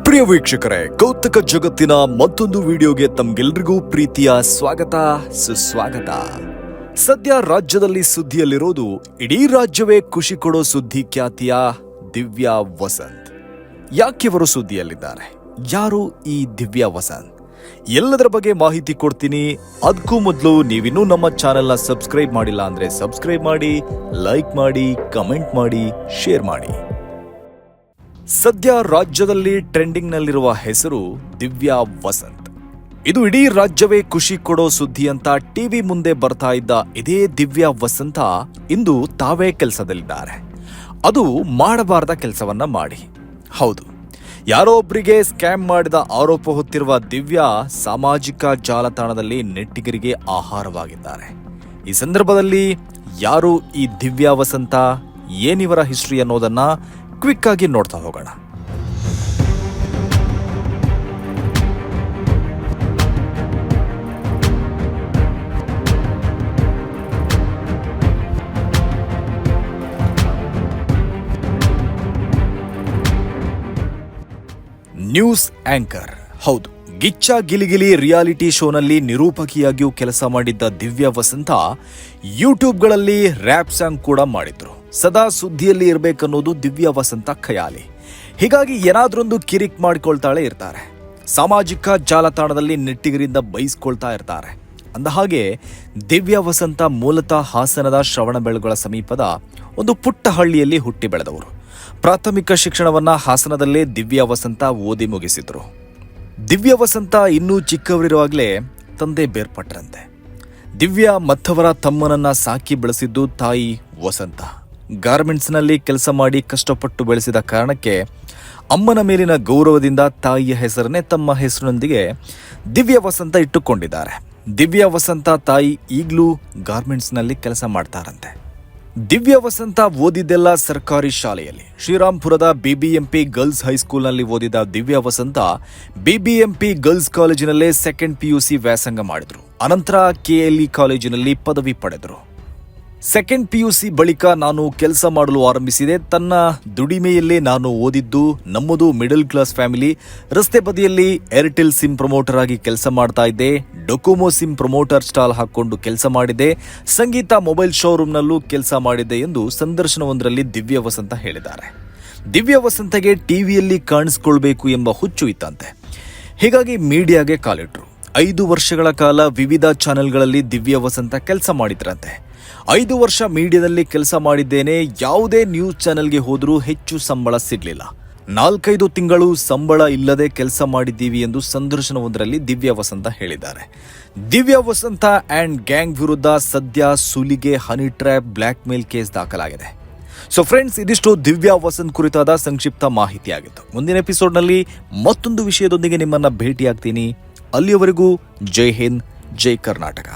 ಪ್ರಿಯ ವೀಕ್ಷಕರೇ, ಕೌತುಕ ಜಗತ್ತಿನ ಮತ್ತೊಂದು ವಿಡಿಯೋಗೆ ತಮ್ಗೆಲ್ರಿಗೂ ಪ್ರೀತಿಯ ಸ್ವಾಗತ ಸುಸ್ವಾಗತ. ಸದ್ಯ ರಾಜ್ಯದಲ್ಲಿ ಸುದ್ದಿಯಲ್ಲಿರೋದು ಇಡೀ ರಾಜ್ಯವೇ ಖುಷಿ ಕೊಡೋ ಸುದ್ದಿ ಖ್ಯಾತಿಯ ದಿವ್ಯಾ ವಸಂತ್. ಯಾಕಿವರು ಸುದ್ದಿಯಲ್ಲಿದ್ದಾರೆ? ಯಾರು ಈ ದಿವ್ಯಾ ವಸಂತ್? ಎಲ್ಲದರ ಬಗ್ಗೆ ಮಾಹಿತಿ ಕೊಡ್ತೀನಿ. ಅದಕ್ಕೂ ಮೊದಲು ನೀವಿನ್ನೂ ನಮ್ಮ ಚಾನೆಲ್ನ ಸಬ್ಸ್ಕ್ರೈಬ್ ಮಾಡಿಲ್ಲ ಅಂದ್ರೆ ಸಬ್ಸ್ಕ್ರೈಬ್ ಮಾಡಿ, ಲೈಕ್ ಮಾಡಿ, ಕಮೆಂಟ್ ಮಾಡಿ, ಶೇರ್ ಮಾಡಿ. ಸದ್ಯ ರಾಜ್ಯದಲ್ಲಿ ಟ್ರೆಂಡಿಂಗ್ ನಲ್ಲಿರುವ ಹೆಸರು ದಿವ್ಯಾ ವಸಂತ್. ಇದು ಇಡೀ ರಾಜ್ಯವೇ ಖುಷಿ ಕೊಡೋ ಸುದ್ದಿ ಅಂತ ಟಿವಿ ಮುಂದೆ ಬರ್ತಾ ಇದ್ದ ಇದೇ ದಿವ್ಯಾ ವಸಂತ ಇಂದು ತಾವೇ ಕೆಲಸದಲ್ಲಿದ್ದಾರೆ. ಅದು ಮಾಡಬಾರದ ಕೆಲಸವನ್ನ ಮಾಡಿ. ಹೌದು, ಯಾರೋ ಒಬ್ಬರಿಗೆ ಸ್ಕ್ಯಾಮ್ ಮಾಡಿದ ಆರೋಪ ಹೊತ್ತಿರುವ ದಿವ್ಯಾ ಸಾಮಾಜಿಕ ಜಾಲತಾಣದಲ್ಲಿ ನೆಟ್ಟಿಗರಿಗೆ ಆಹಾರವಾಗಿದ್ದಾರೆ. ಈ ಸಂದರ್ಭದಲ್ಲಿ ಯಾರು ಈ ದಿವ್ಯಾ ವಸಂತ, ಏನಿವರ ಹಿಸ್ಟ್ರಿ ಅನ್ನೋದನ್ನ ಕ್ವಿಕ್ ಆಗಿ ನೋಡ್ತಾ ಹೋಗೋಣ. News anchor. ಹೌದು, ಗಿಚ್ಚ ಗಿಲಿಗಿಲಿ ರಿಯಾಲಿಟಿ ಶೋನಲ್ಲಿ ನಿರೂಪಕಿಯಾಗಿಯೂ ಕೆಲಸ ಮಾಡಿದ್ದ ದಿವ್ಯಾ ವಸಂತ ಯೂಟ್ಯೂಬ್ಗಳಲ್ಲಿ ರ್ಯಾಪ್ ಸಾಂಗ್ ಕೂಡ ಮಾಡಿದ್ರು. ಸದಾ ಸುದ್ದಿಯಲ್ಲಿ ಇರಬೇಕನ್ನೋದು ದಿವ್ಯಾ ವಸಂತ ಖಯಾಲಿ. ಹೀಗಾಗಿ ಏನಾದ್ರೊಂದು ಕಿರಿಕ್ ಮಾಡಿಕೊಳ್ತಾಳೆ ಇರ್ತಾರೆ. ಸಾಮಾಜಿಕ ಜಾಲತಾಣದಲ್ಲಿ ನೆಟ್ಟಿಗರಿಂದ ಬೈಸ್ಕೊಳ್ತಾ ಇರ್ತಾರೆ. ಅಂದಹಾಗೆ ದಿವ್ಯಾ ವಸಂತ ಮೂಲತಃ ಹಾಸನದ ಶ್ರವಣಬೆಳಗೊಳ ಸಮೀಪದ ಒಂದು ಪುಟ್ಟ ಹಳ್ಳಿಯಲ್ಲಿ ಹುಟ್ಟಿ ಬೆಳೆದವರು. ಪ್ರಾಥಮಿಕ ಶಿಕ್ಷಣವನ್ನ ಹಾಸನದಲ್ಲೇ ದಿವ್ಯಾ ವಸಂತ ಓದಿ ಮುಗಿಸಿದ್ರು. ದಿವ್ಯಾ ವಸಂತ ಇನ್ನೂ ಚಿಕ್ಕವರಿರುವಾಗಲೇ ತಂದೆ ಬೇರ್ಪಟ್ರಂತೆ. ದಿವ್ಯಾ ಮತ್ತವರ ತಮ್ಮನನ್ನ ಸಾಕಿ ಬೆಳೆಸಿದ್ದು ತಾಯಿ ವಸಂತ. ಗಾರ್ಮೆಂಟ್ಸ್ನಲ್ಲಿ ಕೆಲಸ ಮಾಡಿ ಕಷ್ಟಪಟ್ಟು ಬೆಳೆಸಿದ ಕಾರಣಕ್ಕೆ ಅಮ್ಮನ ಮೇಲಿನ ಗೌರವದಿಂದ ತಾಯಿಯ ಹೆಸರನ್ನೇ ತಮ್ಮ ಹೆಸರಿನೊಂದಿಗೆ ದಿವ್ಯಾ ವಸಂತ ಇಟ್ಟುಕೊಂಡಿದ್ದಾರೆ. ದಿವ್ಯಾ ವಸಂತ ತಾಯಿ ಈಗಲೂ ಗಾರ್ಮೆಂಟ್ಸ್ನಲ್ಲಿ ಕೆಲಸ ಮಾಡ್ತಾರಂತೆ. ದಿವ್ಯಾ ವಸಂತ ಓದಿದ್ದೆಲ್ಲ ಸರ್ಕಾರಿ ಶಾಲೆಯಲ್ಲಿ. ಶ್ರೀರಾಮ್ಪುರದ ಬಿಬಿಎಂಪಿ ಗರ್ಲ್ಸ್ ಹೈಸ್ಕೂಲ್ನಲ್ಲಿ ಓದಿದ ದಿವ್ಯಾ ವಸಂತ ಬಿಬಿಎಂಪಿ ಗರ್ಲ್ಸ್ ಕಾಲೇಜಿನಲ್ಲೇ ಸೆಕೆಂಡ್ PUC ವ್ಯಾಸಂಗ ಮಾಡಿದ್ರು. ಅನಂತರ KLE ಕಾಲೇಜಿನಲ್ಲಿ ಪದವಿ ಪಡೆದರು. ಸೆಕೆಂಡ್ PUC ಬಳಿಕ ನಾನು ಕೆಲಸ ಮಾಡಲು ಆರಂಭಿಸಿದೆ. ತನ್ನ ದುಡಿಮೆಯಲ್ಲೇ ನಾನು ಓದಿದ್ದು. ನಮ್ಮದು ಮಿಡಲ್ ಕ್ಲಾಸ್ ಫ್ಯಾಮಿಲಿ. ರಸ್ತೆ ಬದಿಯಲ್ಲಿ ಏರ್ಟೆಲ್ ಸಿಮ್ ಪ್ರಮೋಟರ್ ಆಗಿ ಕೆಲಸ ಮಾಡ್ತಾ ಇದ್ದೆ. ಡೊಕೊಮೊ ಸಿಮ್ ಪ್ರಮೋಟರ್ ಸ್ಟಾಲ್ ಹಾಕೊಂಡು ಕೆಲಸ ಮಾಡಿದ್ದೆ. ಸಂಗೀತ ಮೊಬೈಲ್ ಶೋರೂಮ್ನಲ್ಲೂ ಕೆಲಸ ಮಾಡಿದ್ದೆ ಎಂದು ಸಂದರ್ಶನವೊಂದರಲ್ಲಿ ದಿವ್ಯಾ ವಸಂತ ಹೇಳಿದ್ದಾರೆ. ದಿವ್ಯಾ ವಸಂತಗೆ ಟಿವಿಯಲ್ಲಿ ಕಾಣಿಸ್ಕೊಳ್ಬೇಕು ಎಂಬ ಹುಚ್ಚು ಇತ್ತಂತೆ. ಹೀಗಾಗಿ ಮೀಡಿಯಾಗೆ ಕಾಲಿಟ್ರು. 5 ವರ್ಷಗಳ ಕಾಲ ವಿವಿಧ ಚಾನೆಲ್ಗಳಲ್ಲಿ ದಿವ್ಯಾ ವಸಂತ ಕೆಲಸ ಮಾಡಿದ್ರಂತೆ. 5 ವರ್ಷ ಮೀಡಿಯಾದಲ್ಲಿ ಕೆಲಸ ಮಾಡಿದ್ದೇನೆ. ಯಾವುದೇ ನ್ಯೂಸ್ ಚಾನೆಲ್ಗೆ ಹೋದರೂ ಹೆಚ್ಚು ಸಂಬಳ ಸಿಗಲಿಲ್ಲ. 4-5 ತಿಂಗಳು ಸಂಬಳ ಇಲ್ಲದೆ ಕೆಲಸ ಮಾಡಿದ್ದೀವಿ ಎಂದು ಸಂದರ್ಶನವೊಂದರಲ್ಲಿ ದಿವ್ಯಾ ವಸಂತ ಹೇಳಿದ್ದಾರೆ. ದಿವ್ಯಾ ವಸಂತ ಅಂಡ್ ಗ್ಯಾಂಗ್ ವಿರುದ್ಧ ಸದ್ಯ ಸುಲಿಗೆ, ಹನಿ ಟ್ರ್ಯಾಪ್, ಬ್ಲ್ಯಾಕ್ ಮೇಲ್ ಕೇಸ್ ದಾಖಲಾಗಿದೆ. ಸೊ ಫ್ರೆಂಡ್ಸ್, ಇದಿಷ್ಟು ದಿವ್ಯಾ ವಸಂತ್ ಕುರಿತಾದ ಸಂಕ್ಷಿಪ್ತ ಮಾಹಿತಿಯಾಗಿತ್ತು. ಮುಂದಿನ ಎಪಿಸೋಡ್ನಲ್ಲಿ ಮತ್ತೊಂದು ವಿಷಯದೊಂದಿಗೆ ನಿಮ್ಮನ್ನ ಭೇಟಿಯಾಗ್ತೀನಿ. ಅಲ್ಲಿಯವರೆಗೂ ಜೈ ಹಿಂದ್, ಜೈ ಕರ್ನಾಟಕ.